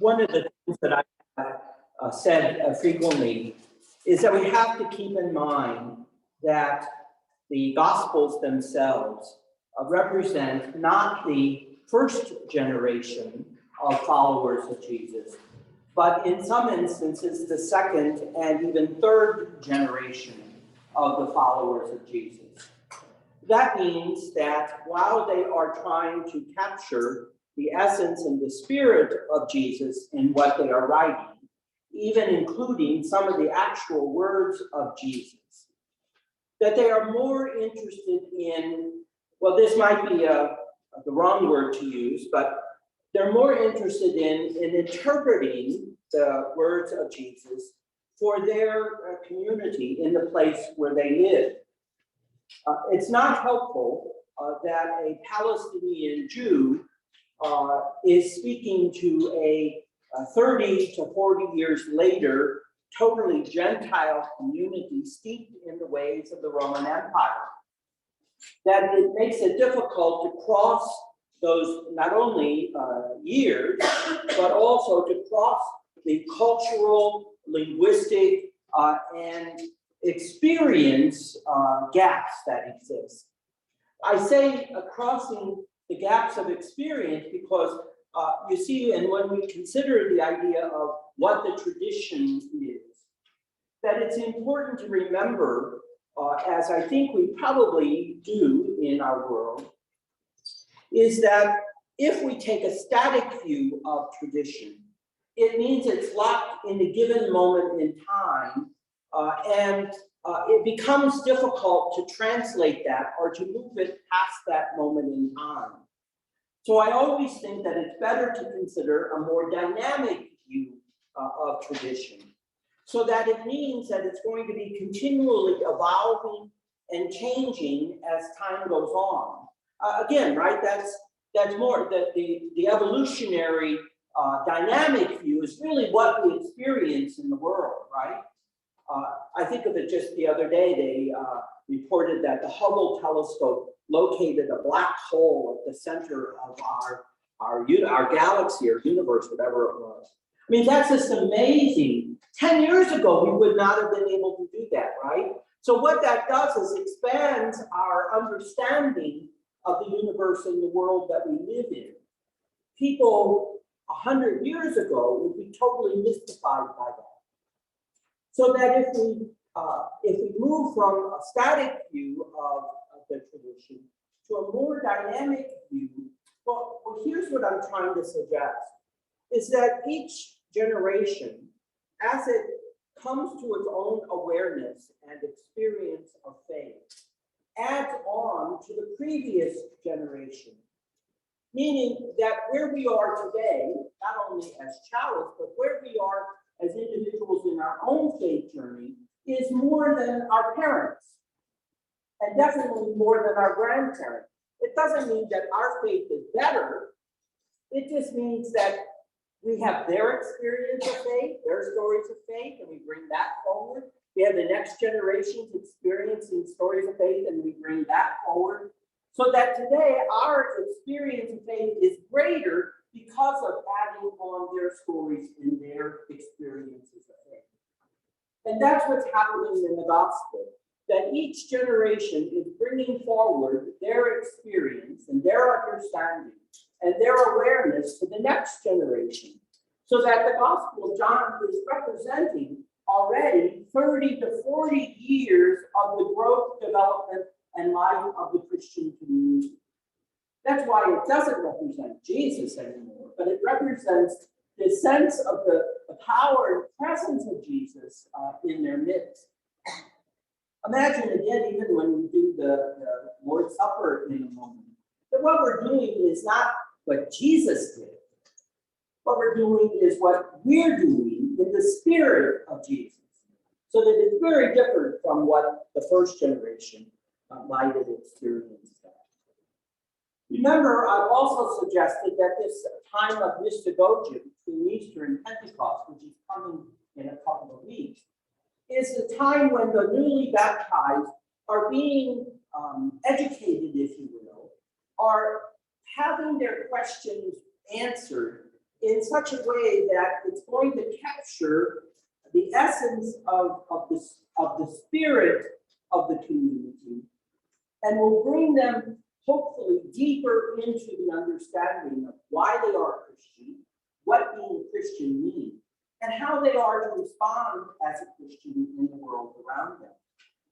one of the things that I have said frequently is that we have to keep in mind that the Gospels themselves represent not the first generation of followers of Jesus, but in some instances, the second and even third generation of the followers of Jesus. That means that while they are trying to capture the essence and the spirit of Jesus in what they are writing, even including some of the actual words of Jesus, that they are more interested in, well, this might be the wrong word to use, but they're more interested in interpreting the words of Jesus for their community in the place where they live. It's not helpful that a Palestinian Jew is speaking to a 30 to 40 years later totally Gentile community steeped in the ways of the Roman Empire. That it makes it difficult to cross those not only years, but also to cross the cultural, linguistic, and experience gaps that exist. I say crossing the gaps of experience because you see, and when we consider the idea of what the tradition is, that it's important to remember, as I think we probably do in our world, is that if we take a static view of tradition, it means it's locked in a given moment in time, and it becomes difficult to translate that or to move it past that moment in time. So I always think that it's better to consider a more dynamic view of tradition, so that it means that it's going to be continually evolving and changing as time goes on. Again, right, that's more the evolutionary dynamic view is really what we experience in the world, right? I think of it just the other day, they reported that the Hubble Telescope located a black hole at the center of our galaxy or universe, whatever it was. I mean, that's just amazing. 10 years ago, we would not have been able to do that, right? So what that does is expands our understanding of the universe and the world that we live in. People 100 years ago would be totally mystified by that. So that if we move from a static view of the tradition to a more dynamic view, well, here's what I'm trying to suggest, is that each generation, as it comes to its own awareness and experience of faith, adds on to the previous generation. Meaning that where we are today, not only as chalice, but where we are as individuals in our own faith journey, is more than our parents, and definitely more than our grandparents. It doesn't mean that our faith is better. It just means that we have their experience of faith, their stories of faith, and we bring that forward. We have the next generation's experiencing stories of faith, and we bring that forward. So that today, our experience of faith is greater because of adding on their stories and their experiences of faith. And that's what's happening in the gospel, that each generation is bringing forward their experience and their understanding and their awareness to the next generation, so that the Gospel of John is representing already 30 to 40 years of the growth, development, and life of the Christian community. That's why it doesn't represent Jesus anymore, but it represents the sense of the power and presence of Jesus in their midst. Imagine again, even when we do the Lord's Supper in a moment, that what we're doing is not what Jesus did. What we're doing is what we're doing in the spirit of Jesus. So that it's very different from what the first generation might have experienced. Remember, I've also suggested that this time of mystagogia between Easter and Pentecost, which is coming in a couple of weeks, is the time when the newly baptized are being educated, if you will, are having their questions answered in such a way that it's going to capture the essence of the spirit of the community, and will bring them hopefully deeper into the understanding of why they are Christian, what being a Christian means, and how they are to respond as a Christian in the world around them.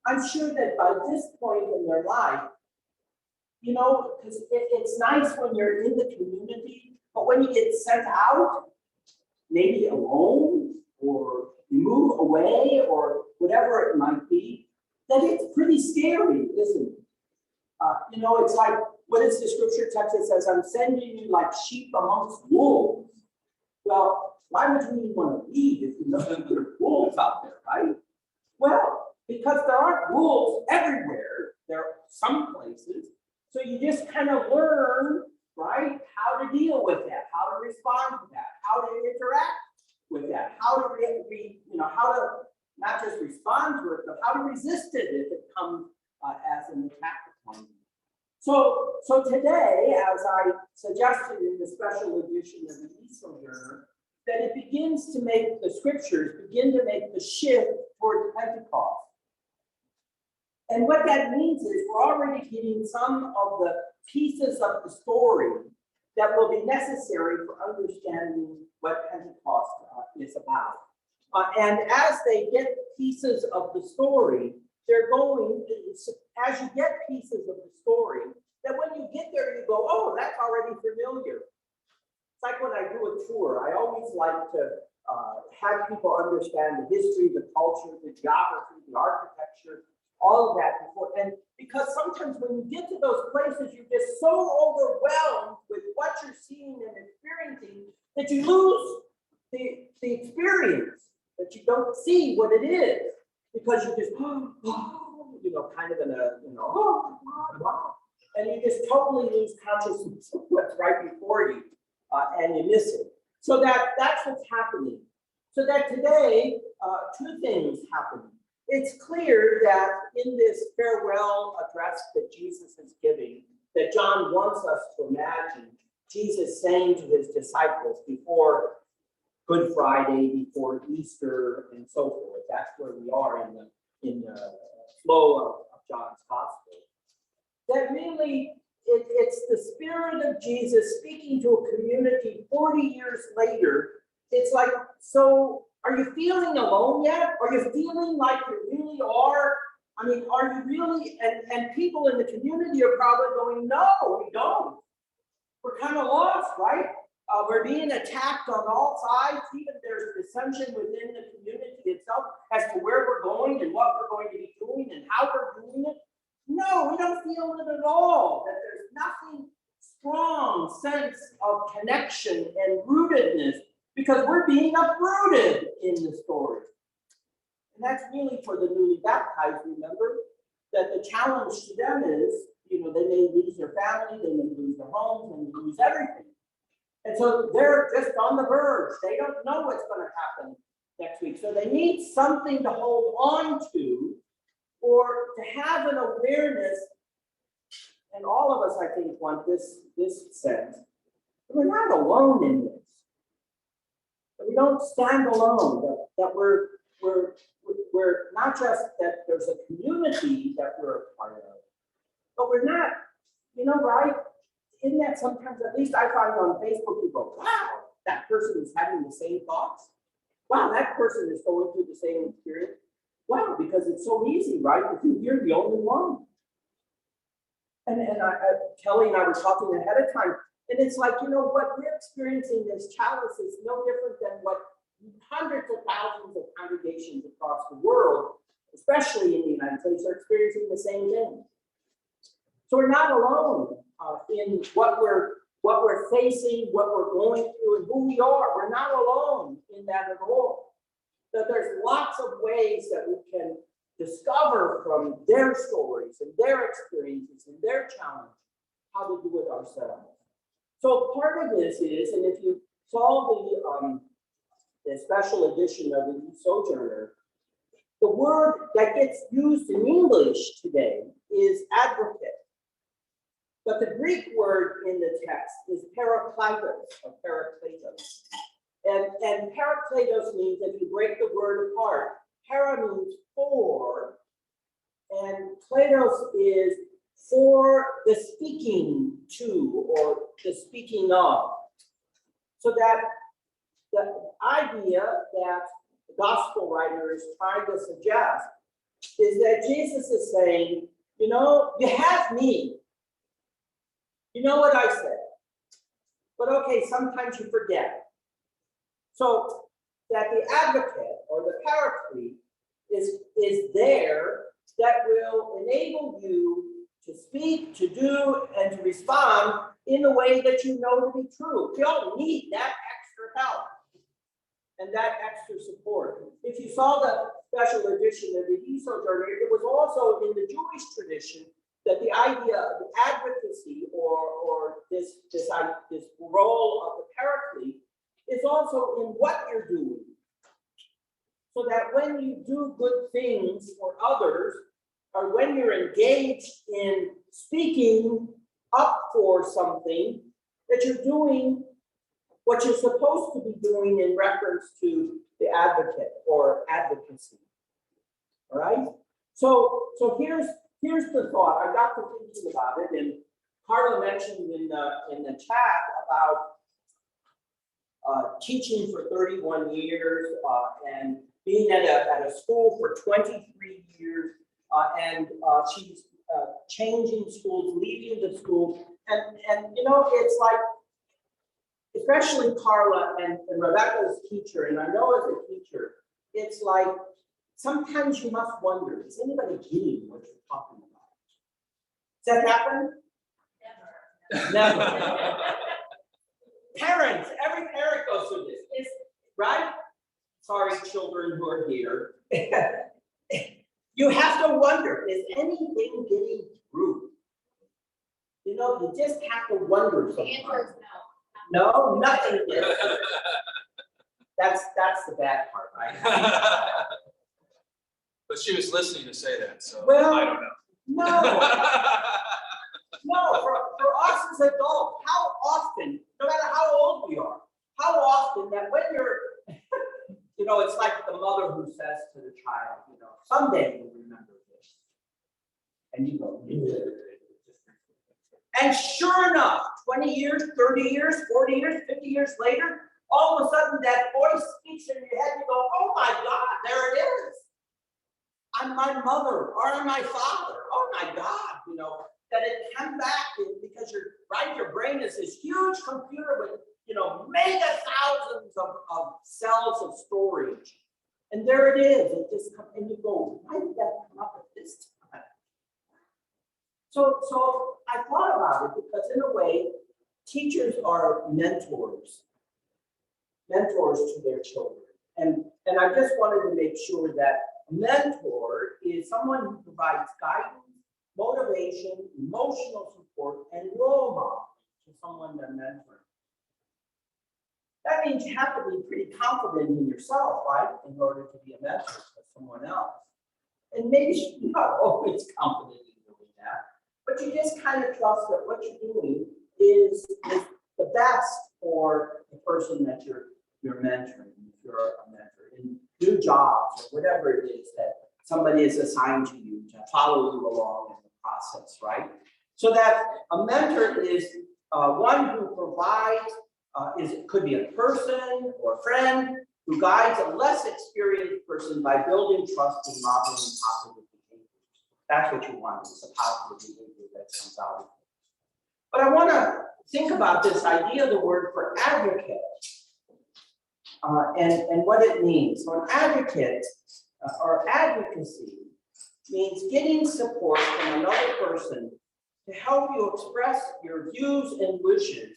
I'm sure that by this point in their life, you know, because it's nice when you're in the community, but when you get sent out, maybe alone, or you move away, or whatever it might be, then it's pretty scary, isn't it? You know, it's like, what is the scripture text that says, I'm sending you like sheep amongst wolves? Well, why would you even want to leave if you know that there are wolves out there, right? Well, because there aren't wolves everywhere. There are some places. So you just kind of learn, right, how to deal with that, how to respond to that, how to interact with that, how to how to not just respond to it, but how to resist it if it comes as an attack upon you. So today, as I suggested in the special edition of the E-Sojourner, that it begins to make the scriptures begin to make the shift toward Pentecost. And what that means is we're already getting some of the pieces of the story that will be necessary for understanding what Pentecost is about. And as they get pieces of the story, they're going, as you get pieces of the story, that when you get there, you go, oh, that's already familiar. It's like when I do a tour, I always like to have people understand the history, the culture, the geography, the architecture, all of that before. And because sometimes when you get to those places, you're just so overwhelmed with what you're seeing and experiencing that you lose the experience, that you don't see what it is, because you just, you know, kind of in a, you know, and you just totally lose consciousness of what's right before you, and you miss it. So that's what's happening. So that today, two things happen. It's clear that in this farewell address that Jesus is giving, that John wants us to imagine Jesus saying to his disciples before Good Friday, before Easter, and so forth. That's where we are in the flow of John's gospel. That really, it's the spirit of Jesus speaking to a community 40 years later. It's like, so are you feeling alone yet? Are you feeling like you really are? I mean, are you really, and people in the community are probably going, no, we don't. We're kind of lost, right? We're being attacked on all sides. Even there's dissension within the community itself as to where we're going and what we're going to be doing and how we're doing it. No, we don't feel it at all. That there's nothing strong sense of connection and rootedness, because we're being uprooted in the story. And that's really for the newly baptized, remember, that the challenge to them is, you know, they may lose their family, they may lose their homes, they may lose everything. And so they're just on the verge. They don't know what's going to happen next week. So they need something to hold on to, or to have an awareness. And all of us, I think, want this sense. We're not alone in this. That we don't stand alone. That we're not just that there's a community that we're a part of, but we're not, you know, right? In that sometimes, at least I find on Facebook, you go, wow, that person is having the same thoughts. Wow, that person is going through the same experience. Wow, because it's so easy, right? Because you're the only one. And Kelly and I were talking ahead of time, and it's like, you know, what we're experiencing this chalice is no different than what hundreds of thousands of congregations across the world, especially in the United States, are experiencing the same thing. So we're not alone in what we're facing, what we're going through, and who we are. We're not alone in that at all. That there's lots of ways that we can discover from their stories and their experiences and their challenge how to do it ourselves. So part of this is, and if you saw the special edition of the Sojourner, the word that gets used in English today is advocate. But the Greek word in the text is parakletos, or parakletos. And parakletos means, if you break the word apart, para means for, and kletos is for the speaking to or the speaking of. So that the idea that the gospel writer is trying to suggest is that Jesus is saying, you know, you have me. You know what I said. But okay, sometimes you forget. So that the advocate or the paraclete is there that will enable you to speak, to do, and to respond in the way that you know to be true. We all need that extra help and that extra support. If you saw the special edition of the e-sojourner, it was also in the Jewish tradition that the idea of advocacy or this role of the paraclete is also in what you're doing. So that when you do good things for others, or when you're engaged in speaking up for something, that you're doing what you're supposed to be doing in reference to the advocate or advocacy. All right? So here's the thought. I got to thinking about it, and Carla mentioned in the chat about teaching for 31 years and being at a school for 23 years, and she's changing schools, leaving the school, and you know, it's like, especially Carla and Rebecca's teacher, and I know as a teacher, it's like sometimes you must wonder, is anybody getting what you're talking about? Does that happen? Never. Never. Parents, every parent goes through this, right? Sorry, children who are here. You have to wonder, is anything getting through? You know, you just have to wonder sometimes. The answer is no. No, nothing is. That's the bad part, right? But she was listening to say that, so well, I don't know. No. No, for us as adults, how often, no matter how old we are, how often that when you're, you know, it's like the mother who says to the child, you know, someday you'll remember this. And you go, yeah. And sure enough, 20 years, 30 years, 40 years, 50 years later, all of a sudden that voice speaks in your head, you go, oh my God, there it is. I'm my mother, or I'm my father, oh my God, you know, that it come back because you're right, your brain is this huge computer with, you know, mega thousands of cells of storage. And there it is. It just comes, and you go, why did that come up at this time? So I thought about it because in a way, teachers are mentors to their children. And I just wanted to make sure that a mentor is someone who provides guidance, motivation, emotional support, and role model to someone they're mentoring. That means you have to be pretty confident in yourself, right, in order to be a mentor to someone else. And maybe you're not always confident in doing that, but you just kind of trust that what you're doing is the best for the person that you're mentoring, if you're a mentor, in new jobs or whatever it is that somebody is assigned to you to follow you along in the process, right? So that a mentor is one who provides, could be a person or friend who guides a less experienced person by building trust and modeling positive behavior. That's what you want, is a positive behavior that comes out of it. But I want to think about this idea of the word for advocate and what it means. So an advocate or advocacy means getting support from another person to help you express your views and wishes,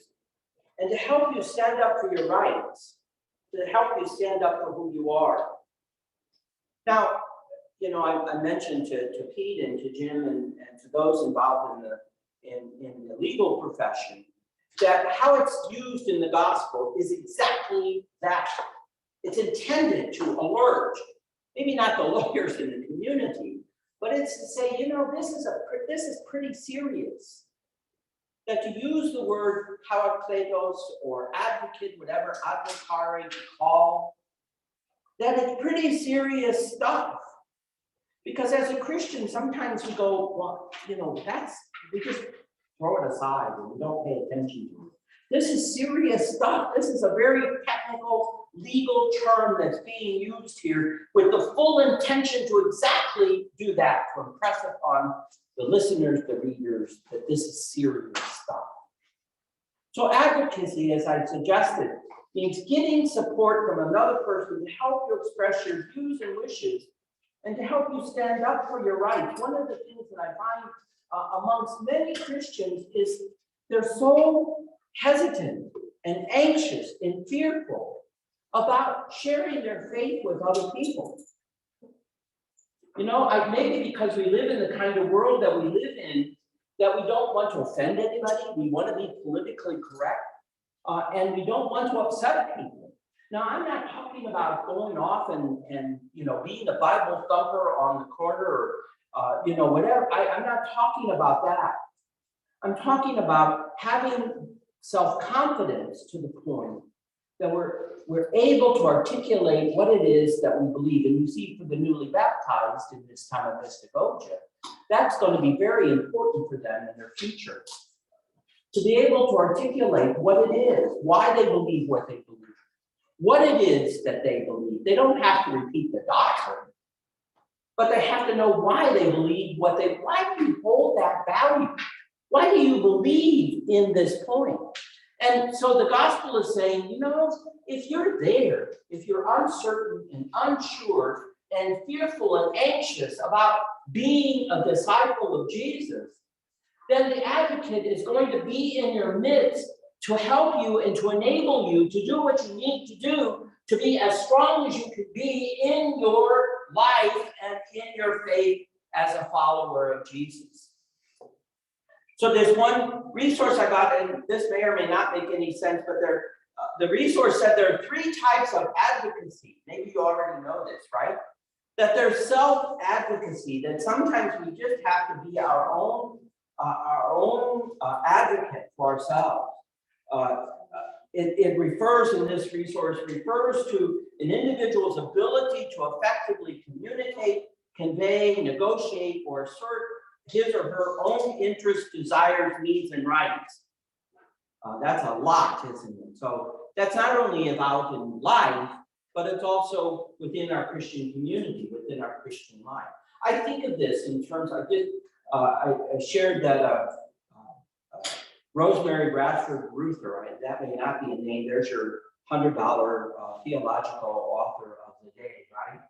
and to help you stand up for your rights, to help you stand up for who you are. Now, you know, I mentioned to Pete and to Jim and to those involved in the legal profession that how it's used in the gospel is exactly that. It's intended to alert, maybe not the lawyers in the community, but it's to say, you know, this is pretty serious. that to use the word parakletos or advocate, whatever advocari call, that it's pretty serious stuff. Because as a Christian, sometimes we go, well, we just throw it aside and we don't pay attention to it. This is serious stuff. This is a very technical, legal term that's being used here with the full intention to exactly do that, to impress upon the listeners, the readers, that this is serious stuff. So advocacy, as I suggested, means getting support from another person to help you express your views and wishes and to help you stand up for your rights. One of the things that I find amongst many Christians is they're so hesitant and anxious and fearful about sharing their faith with other people. Maybe because we live in the kind of world that we live in, that we don't want to offend anybody, we want to be politically correct, and we don't want to upset people. Now, I'm not talking about going off and being a Bible thumper on the corner or whatever. I'm not talking about that. I'm talking about having self-confidence to the point that we're able to articulate what it is that we believe. And you see, for the newly baptized in this time of mystagogia, that's going to be very important for them in their future. To be able to articulate what it is, why they believe what they believe, what it is that they believe. They don't have to repeat the doctrine, but they have to know why they believe why do you hold that value? Why do you believe in this point? And so the gospel is saying, if you're there, if you're uncertain and unsure and fearful and anxious about being a disciple of Jesus, then the advocate is going to be in your midst to help you and to enable you to do what you need to do to be as strong as you could be in your life and in your faith as a follower of Jesus. So there's one resource I got, and this may or may not make any sense, but the resource said there are 3 types of advocacy. Maybe you already know this, right? That there's self-advocacy, that sometimes we just have to be our own advocate for ourselves. It refers, in this resource, refers to an individual's ability to effectively communicate, convey, negotiate, or assert his or her own interests, desires, needs, and rights. That's a lot, isn't it? So that's not only about in life, but it's also within our Christian community, within our Christian life. I think of this in terms, I shared that Rosemary Bradford Ruther, right? That may not be a name, there's your $100 theological author of the day, right?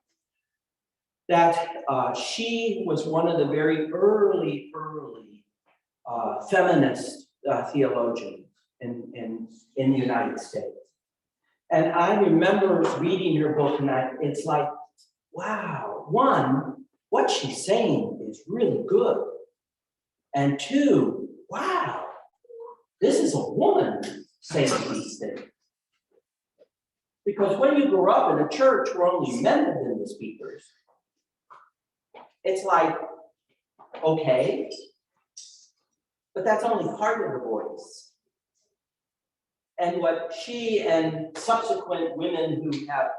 That she was one of the very early feminist theologians in the United States. And I remember reading her book, and it's like, wow, one, what she's saying is really good. And 2, wow, this is a woman saying these things. Because when you grow up in a church where only men have been the speakers, it's like, okay, but that's only part of the voice. And what she and subsequent women who have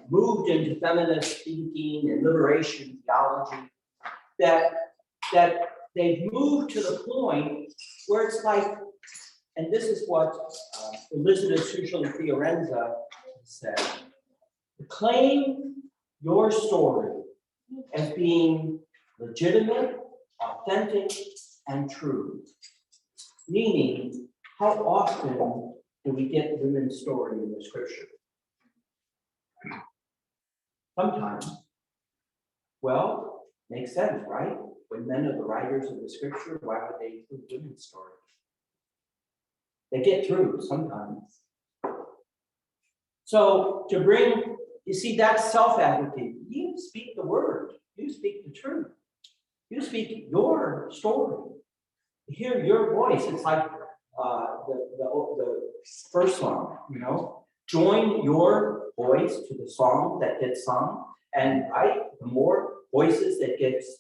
moved into feminist thinking and liberation theology, that they've moved to the point where it's like, and this is what Elizabeth Sushil Fiorenza said, claim your story as being legitimate, authentic, and true. Meaning, how often do we get women's story in the scripture? Sometimes. Well, makes sense, right? When men are the writers of the scripture, why would they include women's story? They get through sometimes. So to bring, you see, that's self-advocacy. You speak the word. You speak the truth. You speak your story. Hear your voice. It's like the first song, join your voice to the song that gets sung, and the more voices that gets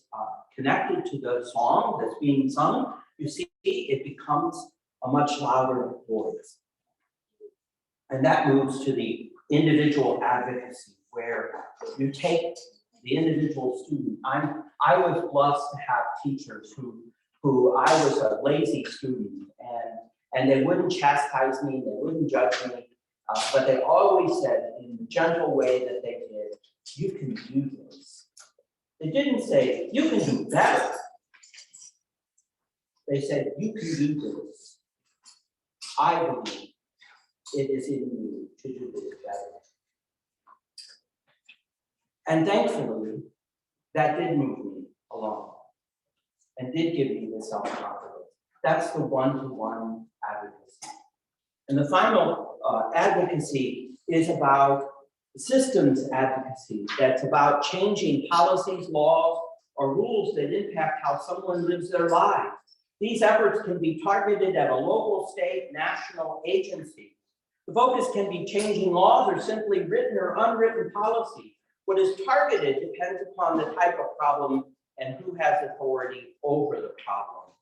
connected to the song that's being sung, you see it becomes a much louder voice. And that moves to the individual advocacy, where you take the individual student. I was blessed to have teachers who I was a lazy student, and they wouldn't chastise me, they wouldn't judge me, but they always said in the gentle way that they did, you can do this. They didn't say, you can do better. They said, you can do this. I believe it is in you to do this better. And thankfully, that did move me along and did give me the self-confidence. That's the one-to-one advocacy. And the final advocacy is about systems advocacy. That's about changing policies, laws, or rules that impact how someone lives their lives. These efforts can be targeted at a local, state, national agency. The focus can be changing laws or simply written or unwritten policy. What is targeted depends upon the type of problem and who has authority over the problem.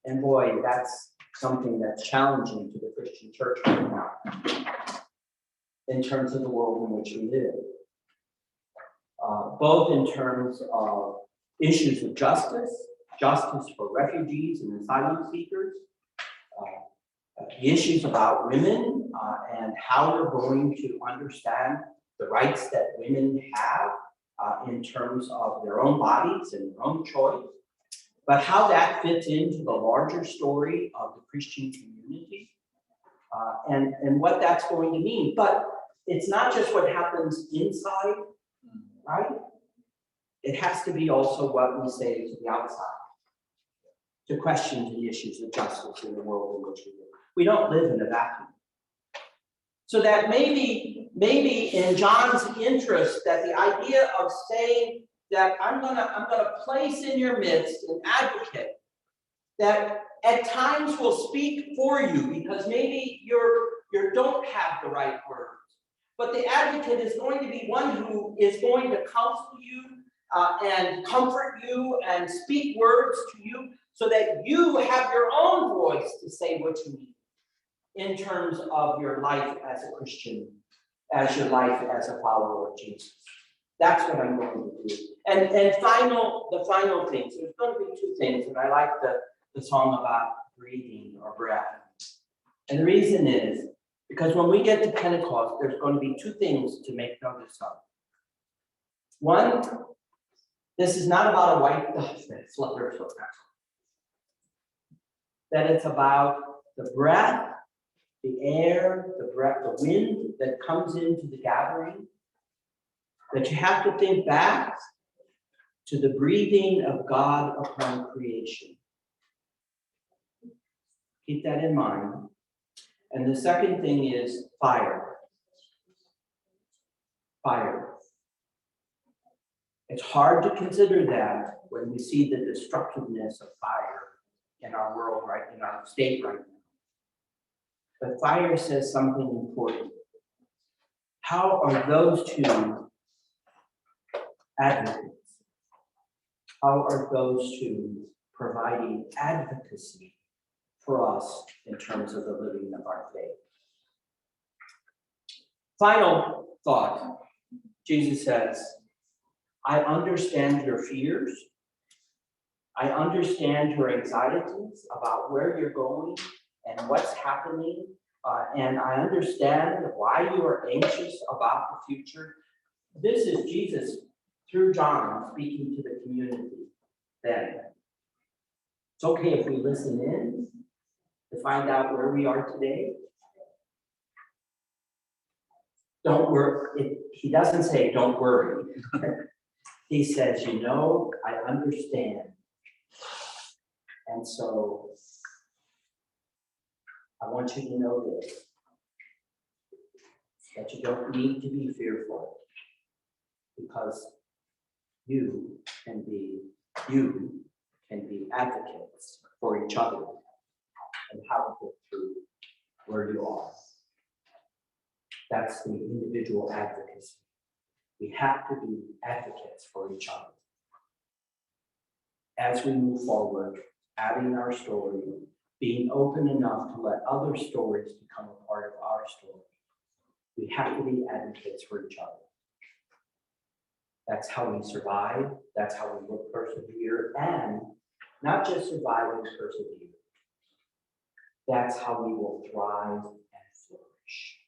And boy, that's something that's challenging to the Christian church right now in terms of the world in which we live. Both in terms of issues of justice for refugees and asylum seekers, the issues about women and how we're going to understand the rights that women have in terms of their own bodies and their own choice, but how that fits into the larger story of the Christian community and what that's going to mean. But it's not just what happens inside, right? It has to be also what we say to the outside, to question the issues of justice in the world in which we live. We don't live in a vacuum. So that maybe in John's interest, that the idea of saying that I'm gonna place in your midst an advocate that at times will speak for you because maybe you don't have the right words. But the advocate is going to be one who is going to counsel you and comfort you and speak words to you so that you have your own voice to say what you need in terms of your life as a Christian, as your life as a follower of Jesus. That's what I'm going to do. And the final thing, so there's going to be two things, and I like the song about breathing or breath. And the reason is, because when we get to Pentecost, there's going to be two things to make notice of. One, this is not about a white dove that flutters around. That it's about the breath, the air, the breath, the wind that comes into the gathering. That you have to think back to the breathing of God upon creation. Keep that in mind. And the second thing is fire. Fire. It's hard to consider that when we see the destructiveness of fire in our world, right, in our state right now. But fire says something important. How are those two advocates? How are those two providing advocacy for us in terms of the living of our faith? Final thought. Jesus says, I understand your fears. I understand your anxieties about where you're going and what's happening. And I understand why you are anxious about the future. This is Jesus through John speaking to the community then. It's okay if we listen in to find out where we are today. Don't worry. He doesn't say, don't worry. He says, I understand. And so I want you to know this, that you don't need to be fearful because you can be advocates for each other and how to get through where you are. That's the individual advocacy. We have to be advocates for each other as we move forward adding our story, being open enough to let other stories become a part of our story. We have to be advocates for each other. That's how we survive. That's how we will persevere, and not just survive and persevere. That's how we will thrive and flourish.